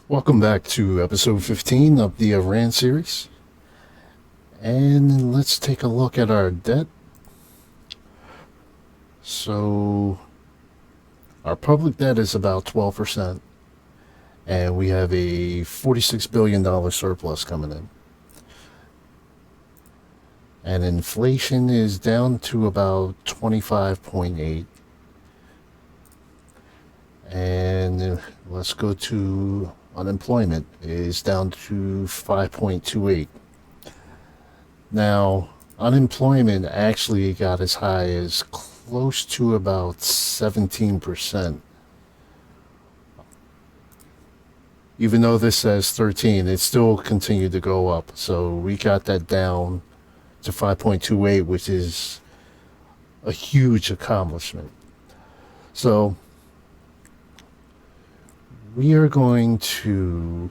Welcome back to episode 15 of the Iran series. And let's take a look at our debt. So, our public debt is about 12%, and we have a $46 billion surplus coming in. And inflation is down to about 25.8. And let's go to unemployment is down to 5.28. Now, unemployment actually got as high as close to about 17%. Even though this says 13, it still continued to go up. So we got that down to 5.28, which is a huge accomplishment. So we are going to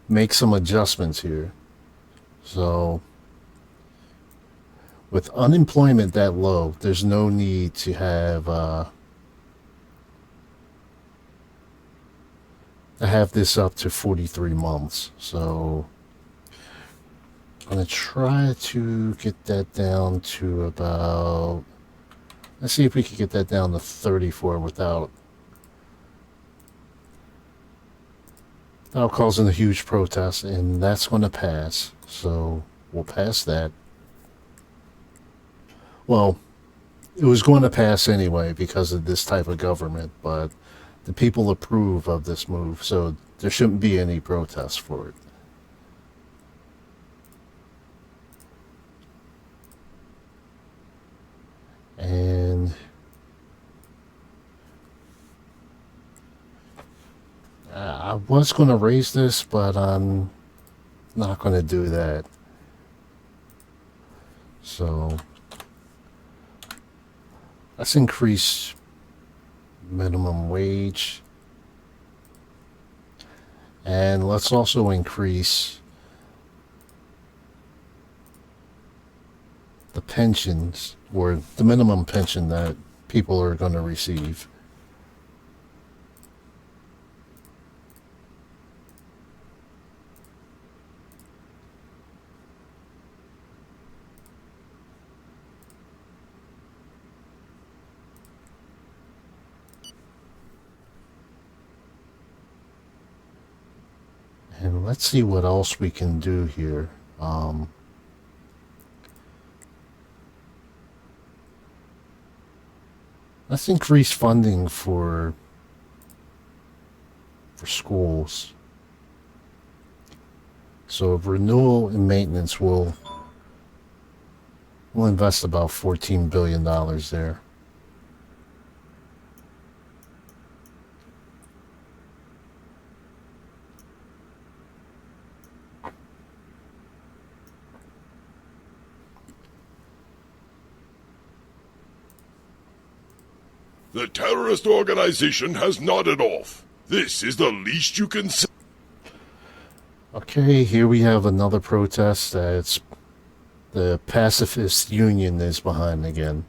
make some adjustments here. So with unemployment that low, there's no need to have this up to 43 months. So I'm going to try to get that down to about, let's see if we can get that down to 34 without causing a huge protest, and that's going to pass. So we'll pass that. Well, it was going to pass anyway because of this type of government, but the people approve of this move, so there shouldn't be any protests for it. And I was going to raise this, but I'm not going to do that. So let's increase minimum wage. And let's also increase the pensions, or the minimum pension that people are going to receive. And let's see what else we can do here. Let's increase funding for schools. So renewal and maintenance will invest about $14 billion there. The terrorist organization has nodded off. This is the least you can say. Okay, here we have another protest that's the pacifist union is behind again.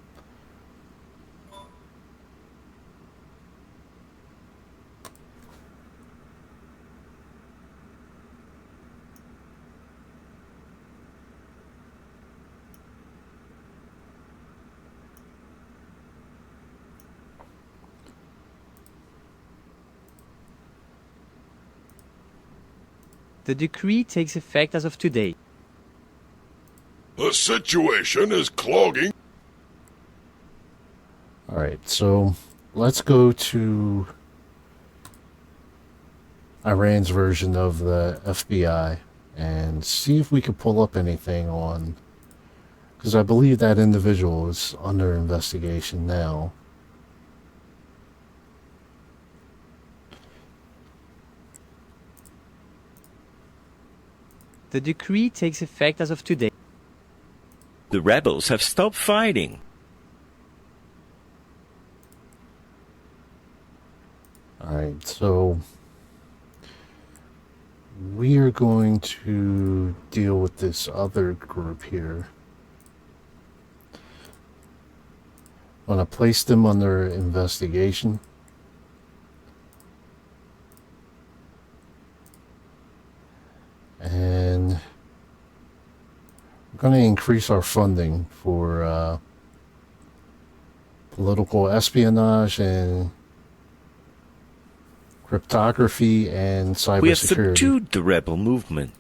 The decree takes effect as of today. The situation is clogging. All right, so let's go to Iran's version of the FBI and see if we can pull up anything on, because I believe that individual is under investigation now. The decree takes effect as of today. The rebels have stopped fighting. Alright, so we are going to deal with this other group here. I'm going to place them under investigation. going to increase our funding for political espionage and cryptography and We have cybersecurity. subdued the rebel movement.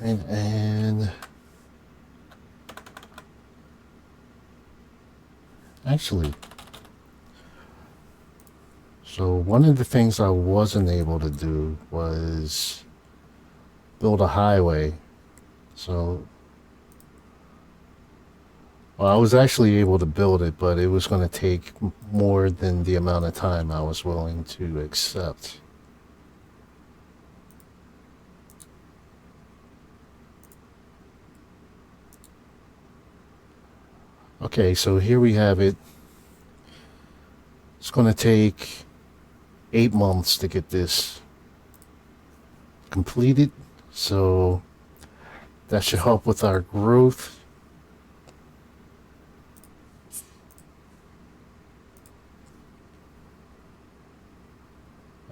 Right, and actually, so one of the things I wasn't able to do was build a highway. So, well, I was actually able to build it, but it was going to take more than the amount of time I was willing to accept. Okay, so here we have it. It's going to take 8 months to get this completed, so that should help with our growth.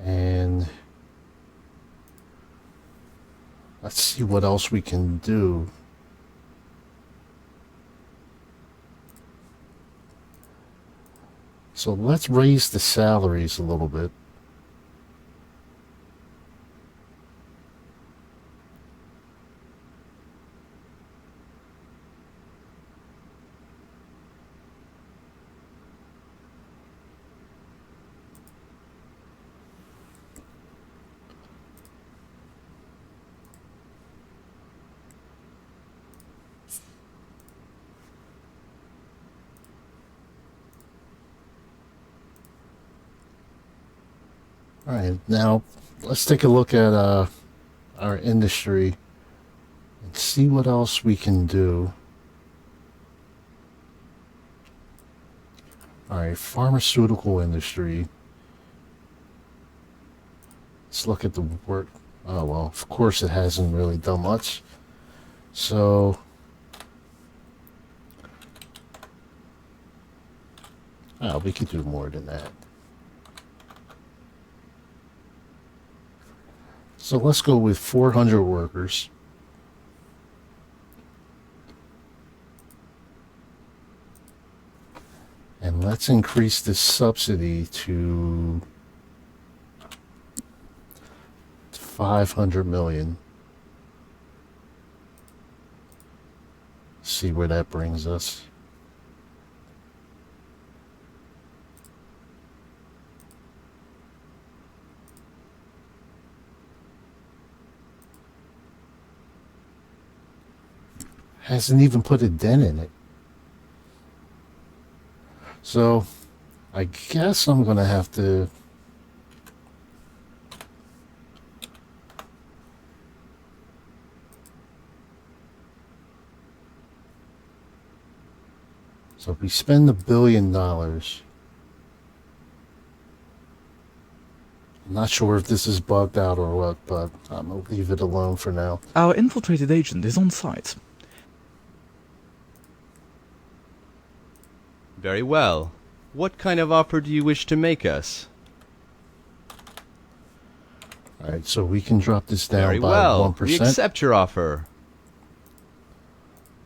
And let's see what else we can do. So let's raise the salaries a little bit. All right, now let's take a look at our industry and see what else we can do. All right, pharmaceutical industry. Let's look at the work. Oh, well, of course it hasn't really done much. So, we could do more than that. So let's go with 400 workers. And let's increase this subsidy to 500 million. See where that brings us. Hasn't even put a dent in it. So, I guess I'm going to have to so if we spend $1 billion, I'm not sure if this is bugged out or what, but I'm going to leave it alone for now. Our infiltrated agent is on site. Very well. What kind of offer do you wish to make us? Alright, so we can drop this down Very by well. 1%. We accept your offer.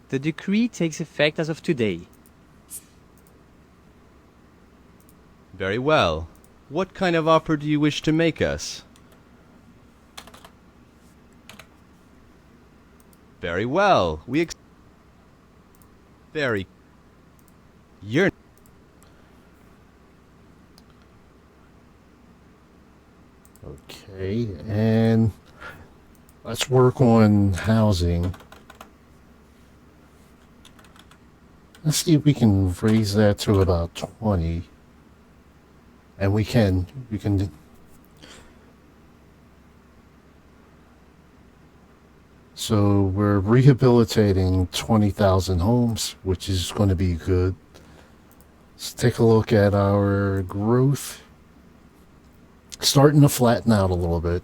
The decree takes effect as of today. Very well. What kind of offer do you wish to make us? Very well. We very. You're Okay, and let's work on housing. Let's see if we can raise that to about 20. And we can. So we're rehabilitating 20,000 homes, which is going to be good. Let's take a look at our growth. Starting to flatten out a little bit.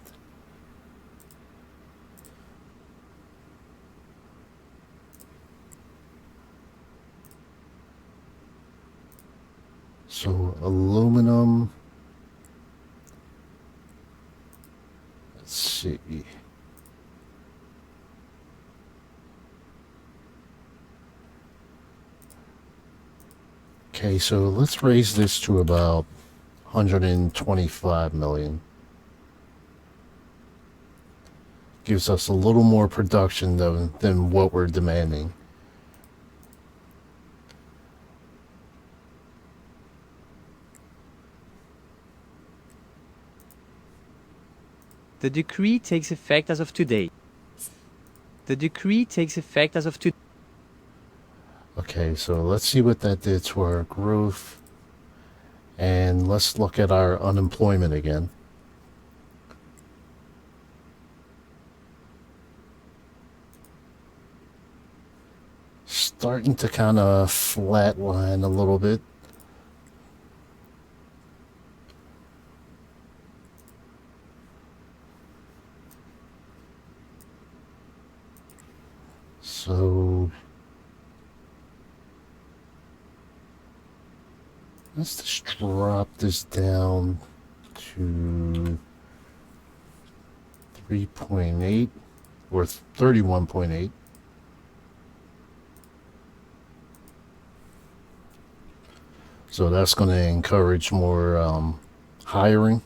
So aluminum. Let's see. Okay, so let's raise this to about 125 million. Gives us a little more production than what we're demanding. The decree takes effect as of today. The decree takes effect as of today. Okay, so let's see what that did to our growth. And let's look at our unemployment again. Starting to kind of flatline a little bit. So let's just drop this down to 3.8 or 31.8. So that's going to encourage more hiring.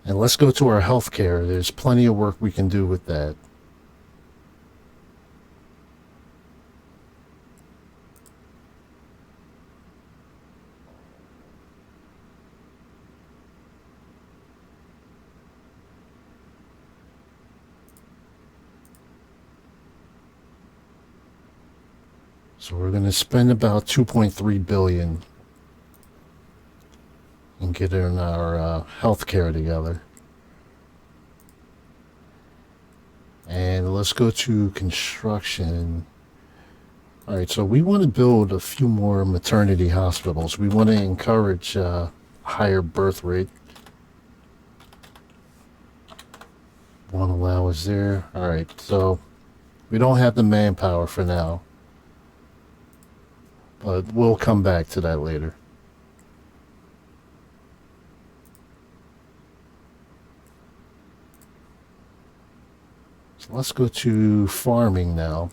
And let's go to our healthcare. There's plenty of work we can do with that. So we're going to spend about 2.3 billion in getting our healthcare together. And let's go to construction. All right, so we want to build a few more maternity hospitals. We want to encourage higher birth rate. Won't allow us there. All right, so we don't have the manpower for now, but we'll come back to that later. So let's go to farming now.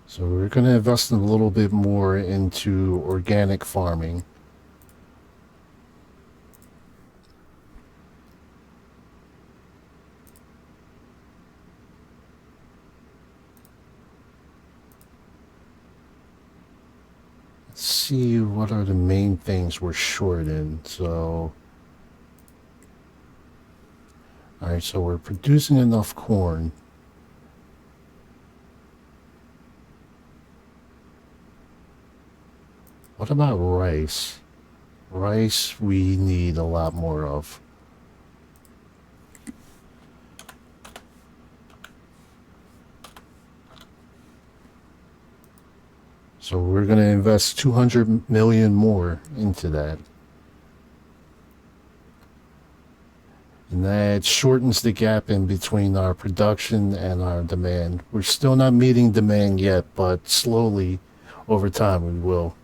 So we're going to invest a little bit more into organic farming. Let's see what are the main things we're short in. So, all right, so we're producing enough corn. What about rice? Rice we need a lot more of. So we're going to invest 200 million more into that. And that shortens the gap in between our production and our demand. We're still not meeting demand yet, but slowly over time we will.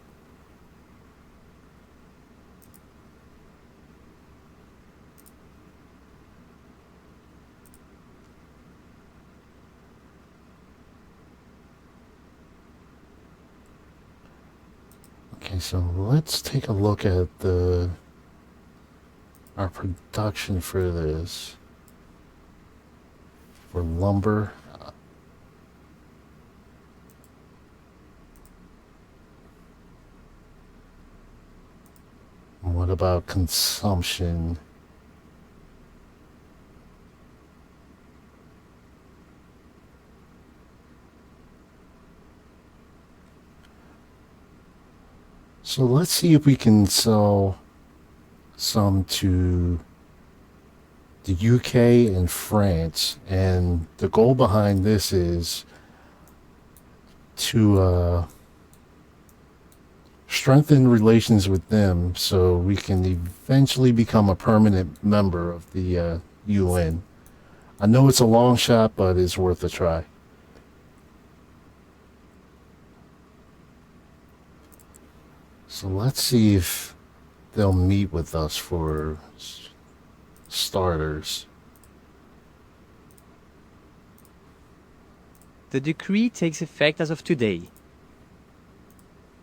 Okay, so let's take a look at our production for this. For lumber. What about consumption? So let's see if we can sell some to the UK and France. And the goal behind this is to strengthen relations with them so we can eventually become a permanent member of the UN. I know it's a long shot, but it's worth a try. So let's see if they'll meet with us for starters. The decree takes effect as of today.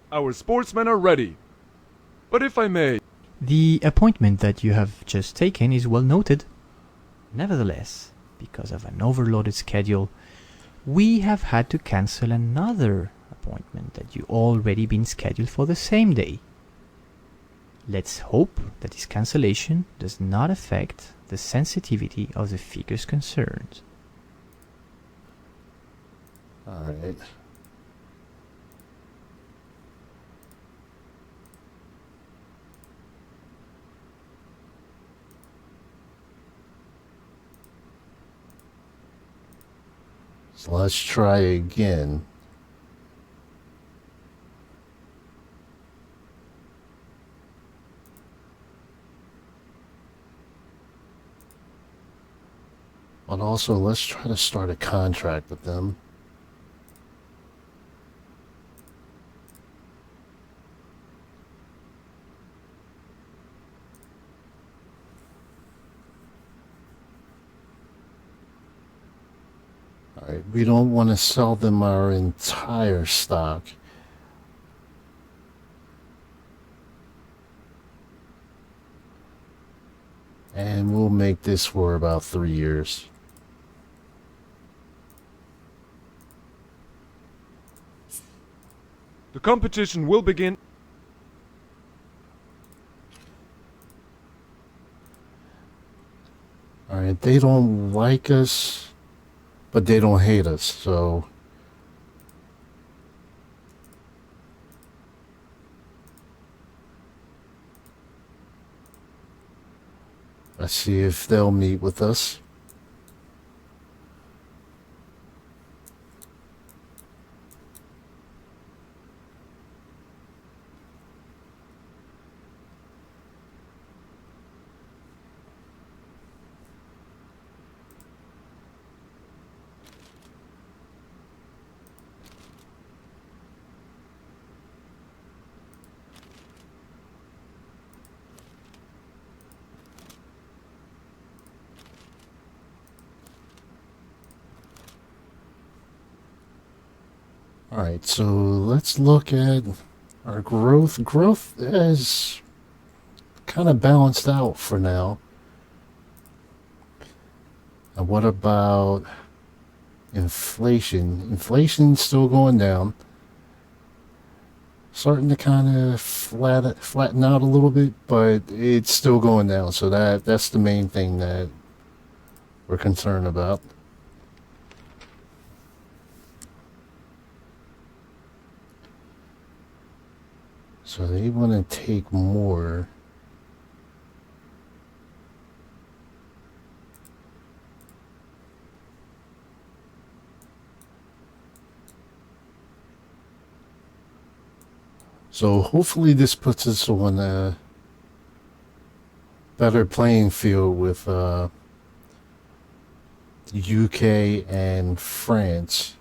Our sportsmen are ready. But if I may, The appointment that you have just taken is well noted. Nevertheless, because of an overloaded schedule, we have had to cancel another appointment that you already been scheduled for the same day. Let's hope that this cancellation does not affect the sensitivity of the figures concerned. All right. So let's try again. But also, let's try to start a contract with them. Alright, we don't want to sell them our entire stock. And we'll make this for about 3 years. the competition will begin. Alright, they don't like us, but they don't hate us, so let's see if they'll meet with us. Alright, so let's look at our growth. Growth is kind of balanced out for now. And what about inflation? Inflation's still going down. Starting to kind of flatten out a little bit, but it's still going down. So that's the main thing that we're concerned about. So they want to take more. So hopefully this puts us on a better playing field with the UK and France.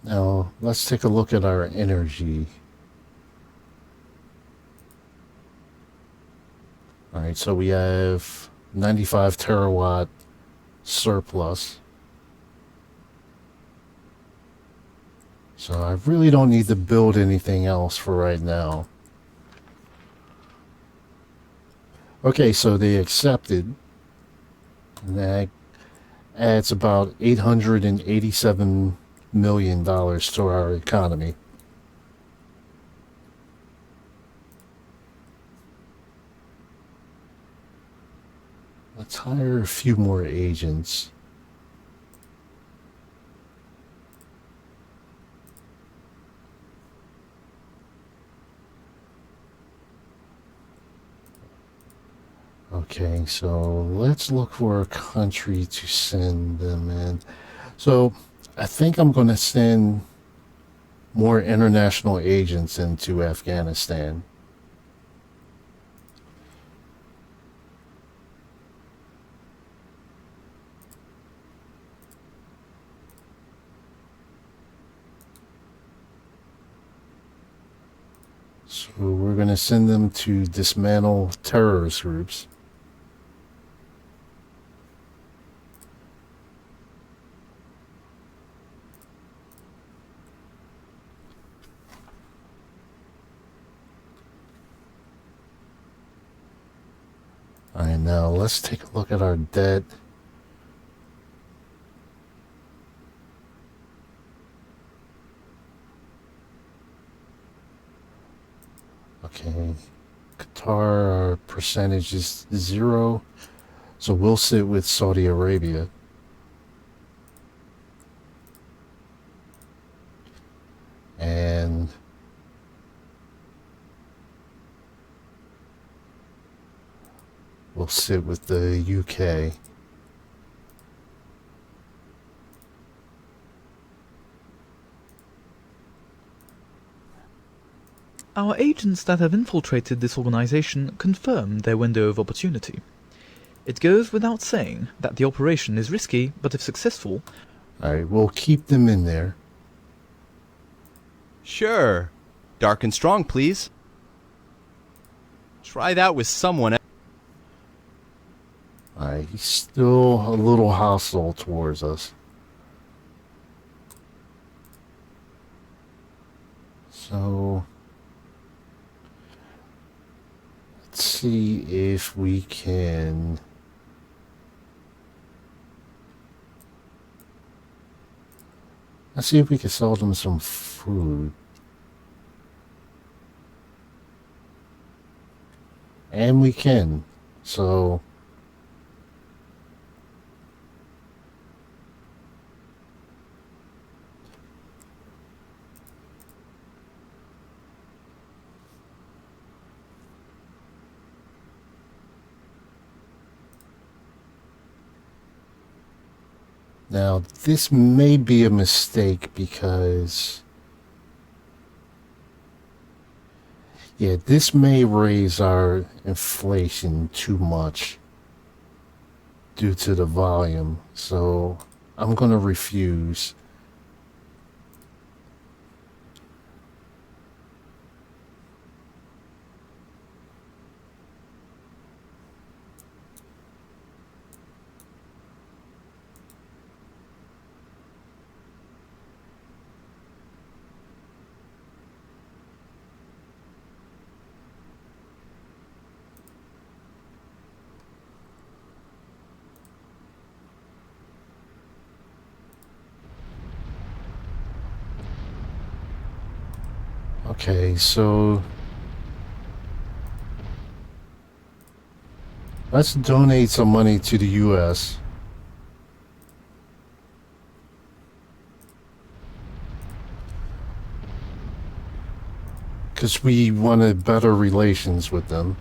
Now, let's take a look at our energy. Alright, so we have 95 terawatt surplus. So I really don't need to build anything else for right now. Okay, so they accepted. And that adds about $887 million to our economy. Let's hire a few more agents. Okay, so let's look for a country to send them in. So I think I'm going to send more international agents into Afghanistan. So we're going to send them to dismantle terrorist groups. Alright, now let's take a look at our debt. Okay, Qatar, our percentage is 0, so we'll sit with Saudi Arabia. And we'll sit with the UK. Our agents that have infiltrated this organization confirm their window of opportunity. It goes without saying that the operation is risky, but if successful... Alright, we'll keep them in there. Sure. Dark and strong, please. Try that with someone else. Alright, he's still a little hostile towards us. So let's see if we can... Let's see if we can sell them some food. And we can. So now this may be a mistake because yeah, this may raise our inflation too much due to the volume. So I'm going to refuse. Okay, so let's donate some money to the US. Because we wanted better relations with them.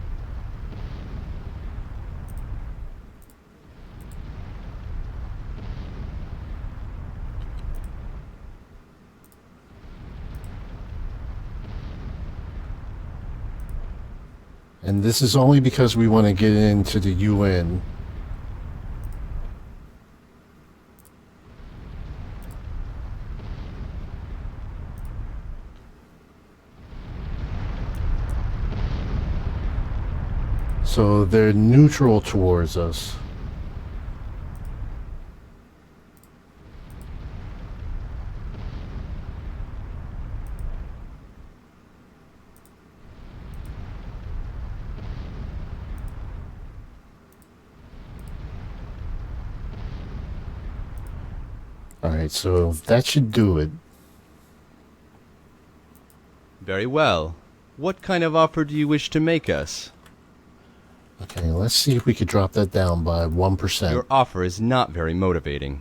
And this is only because we want to get into the UN. So they're neutral towards us. Alright, so that should do it. Very well. What kind of offer do you wish to make us? Okay, let's see if we could drop that down by 1%. Your offer is not very motivating.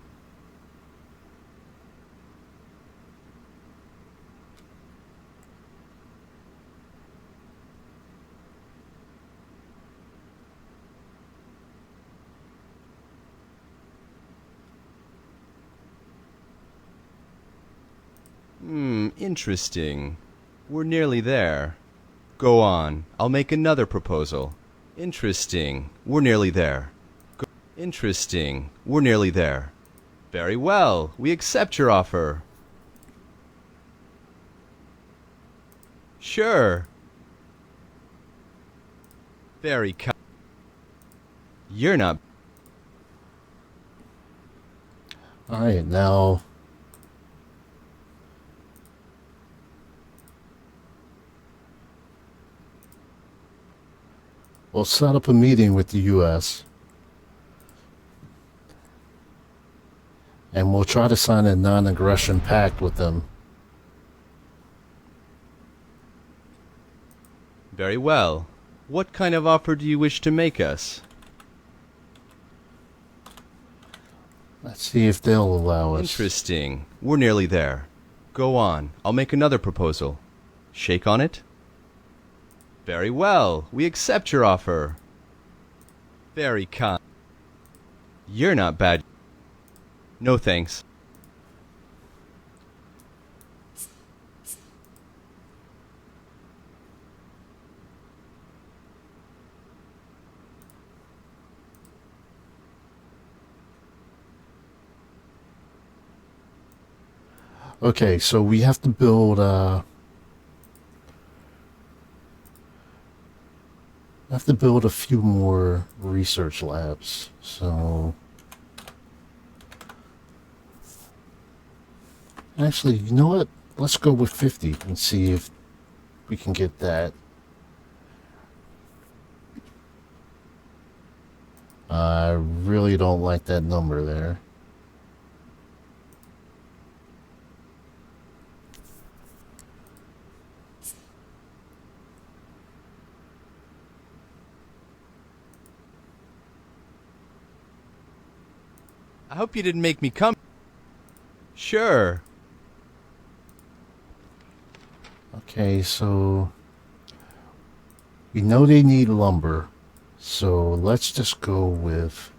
Interesting. We're nearly there. Go on. I'll make another proposal. Interesting. We're nearly there. Interesting. We're nearly there. Very well. We accept your offer. Sure. Very kind. You're not. All right, now we'll set up a meeting with the U.S. and we'll try to sign a non-aggression pact with them. Very well. What kind of offer do you wish to make us? Let's see if they'll allow us. Interesting. We're nearly there. Go on. I'll make another proposal. Shake on it? Very well. We accept your offer. Very kind. You're not bad. No thanks. Okay, so we have to build a few more research labs. So actually, you know what? Let's go with 50 and see if we can get that. I really don't like that number there. I hope you didn't make me come. Sure. Okay, so we know they need lumber, so let's just go with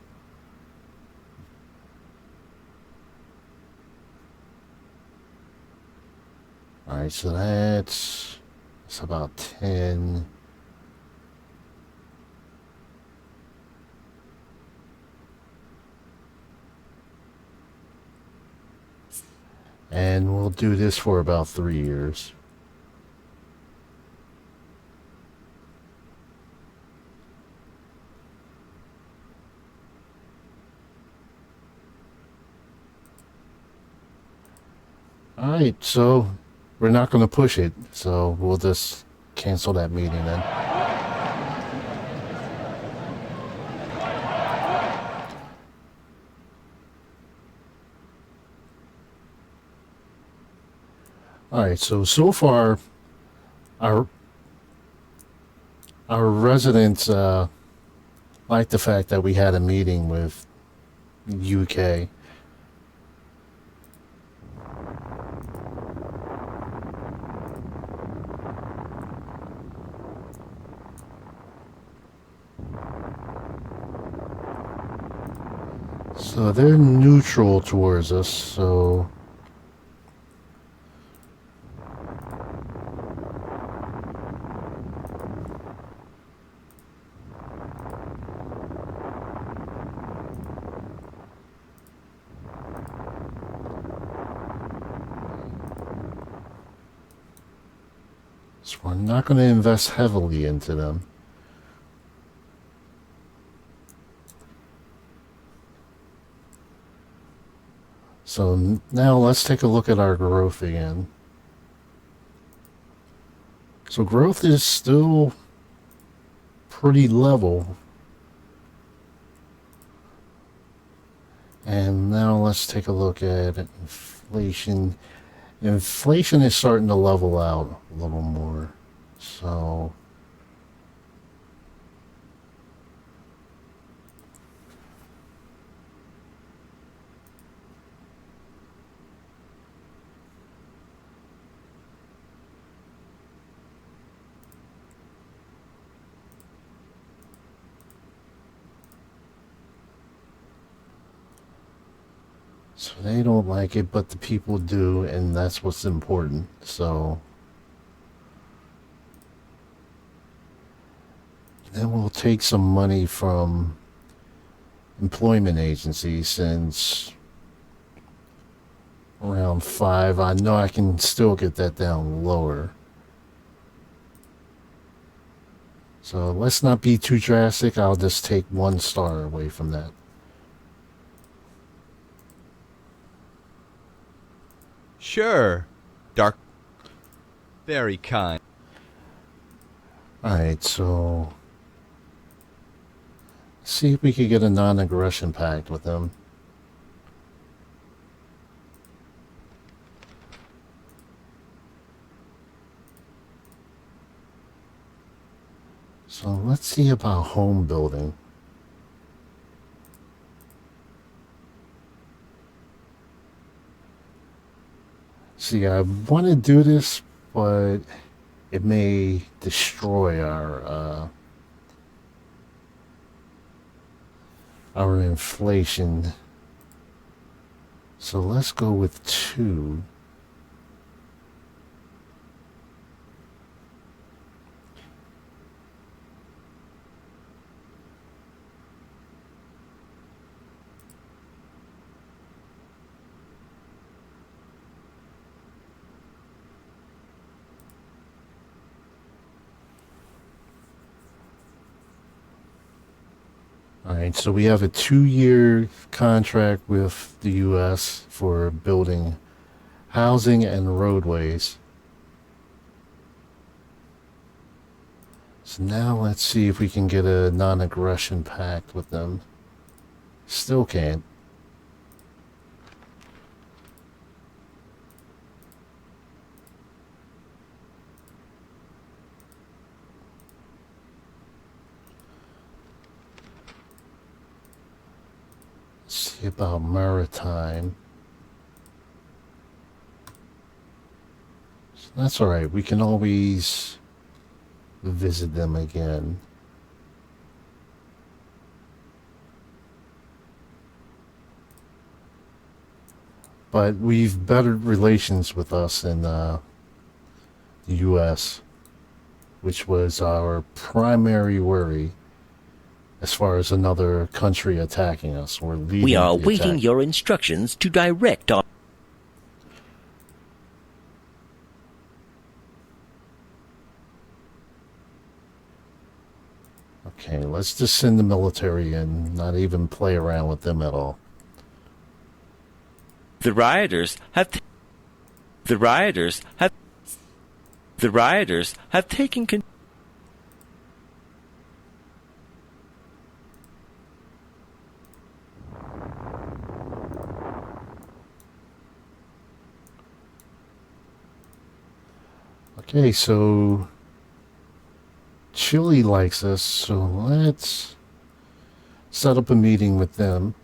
alright, so that's about 10. And we'll do this for about 3 years. Alright, so we're not going to push it, so we'll just cancel that meeting then. Alright, so far our residents like the fact that we had a meeting with UK. So they're neutral towards us, so we're not going to invest heavily into them. So now let's take a look at our growth again. So growth is still pretty level. And now let's take a look at inflation. Inflation is starting to level out a little more. So So they don't like it, but the people do, and that's what's important. So then we'll take some money from employment agencies since around 5. I know I can still get that down lower. So let's not be too drastic. I'll just take 1 star away from that. Sure. Dark. Very kind. Alright, so see if we could get a non-aggression pact with them. So let's see about home building. See, I want to do this, but it may destroy our inflation. So let's go with 2. Alright, so we have a 2-year contract with the U.S. for building housing and roadways. So now let's see if we can get a non-aggression pact with them. Still can't. See about maritime. So that's alright. We can always visit them again. But we've bettered relations with us in the U.S., which was our primary worry as far as another country attacking us. We're leading We are the awaiting attack. your instructions to direct our... Okay, let's just send the military in, not even play around with them at all. The rioters have taken control. Okay, so Chile likes us, so let's set up a meeting with them.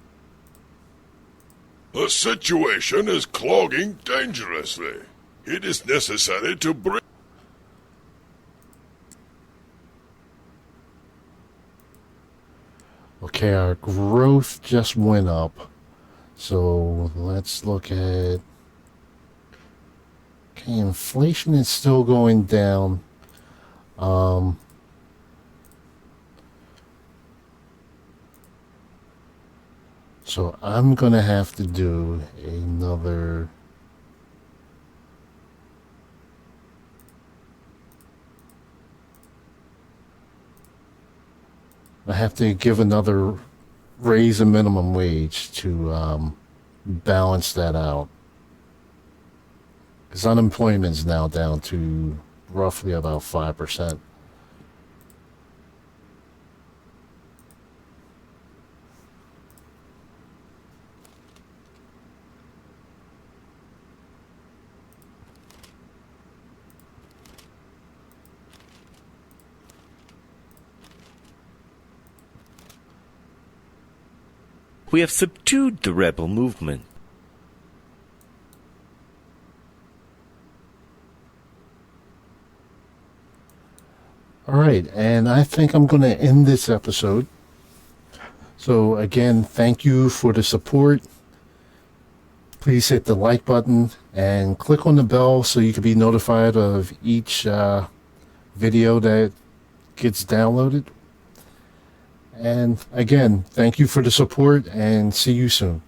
The situation is clogging dangerously. It is necessary to bring... Okay, our growth just went up. So let's look at... Okay, inflation is still going down. So I'm gonna have to do another... I have to give another raise a minimum wage to balance that out. Because unemployment is now down to roughly about 5%. We have subdued the rebel movement. Alright, and I think I'm going to end this episode. So again, thank you for the support. please hit the like button and click on the bell so you can be notified of each video that gets downloaded. And again, thank you for the support and see you soon.